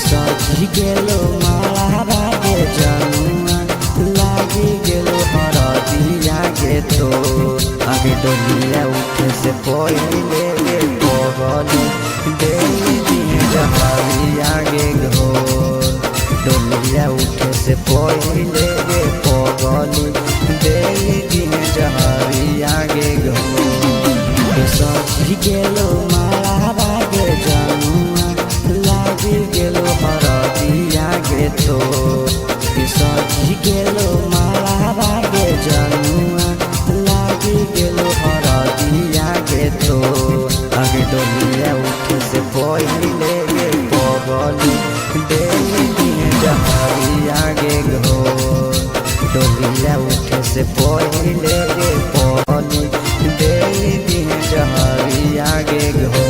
सजी गेलो माला बागे जनुआ लागी गेलो हरदिया गे तो आगे डोलिया उठे से पहिले गे पगली देली दिए जहरिया गे घोर डोलिया उठे से पहिले गे पगली देली दिए जहरिया गे घोर सजी गेलो माला बागे जनुआ लागी गेलो हरदिया गे तो सजी गेलो माला बागे जनुआ लागी गेलो हरदिया गे तो आगे डोलिया उठे से पहिले गे पगली देली दिए जहरिया गे घोर डोलिया उठे से पहिले गे पगली देली दिए जहरिया गे घोर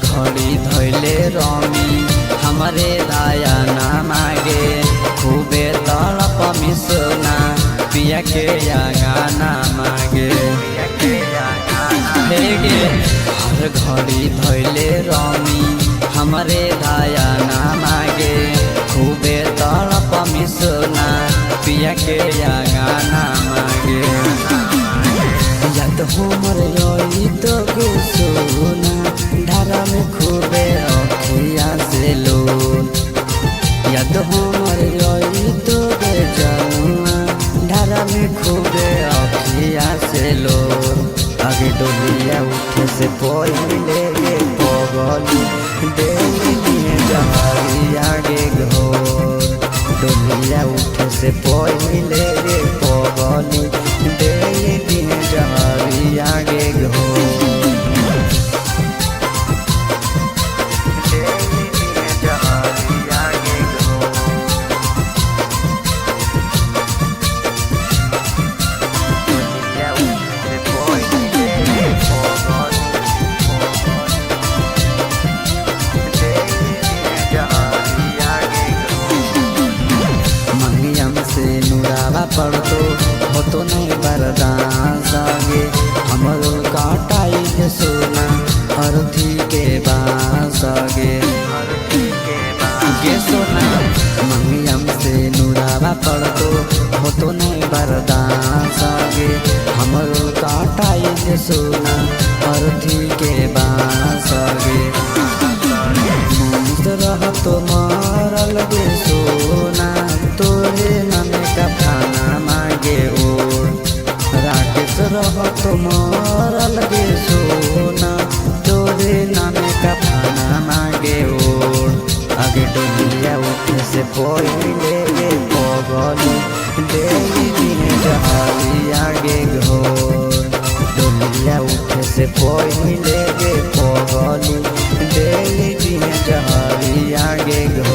घड़ी धैले रमी हमारे दाया ना मागे खूबे तड़प मिसना पिया के गाना मागे हर घड़ी धैले रमी हमारे दाया ना मागे खूबे तड़प मिसना पिया के गाना मागे याद हमर यही तो सोना धारा में खूबे अखिया से लोन याद हमर यही तो जनुआ धारा में खूबे अखिया से लोन आगे डोलिया उठे से पहिले गे पगली देली दिए जहरिया गे घोर डोलिया उठे से पहिले गे पगली देली दिए जहरिया गे घोर पड़तो हो तो नहीं बर्दाश्त आगे हमरो काटाई के सोना अर्थी के बांस आगे सोना मम्मी हमसे नुरावा पड़तो हो तो नहीं बर्दाश्त आगे हमरो काटाई के सोना अर्थी के बांस आगे रह तो मारल गे सोना तोरे नामे का खाना मांगे ओर राकेश रह तो मारल गे सोना तोरे नामे का खाना मांगे ओर आगे डोलिया उठे से पहिले गे पगली देली दिए जहरिया गे घोर डोलिया उठे से पहिले गे पगली देली दिए जहरिया गे घोर।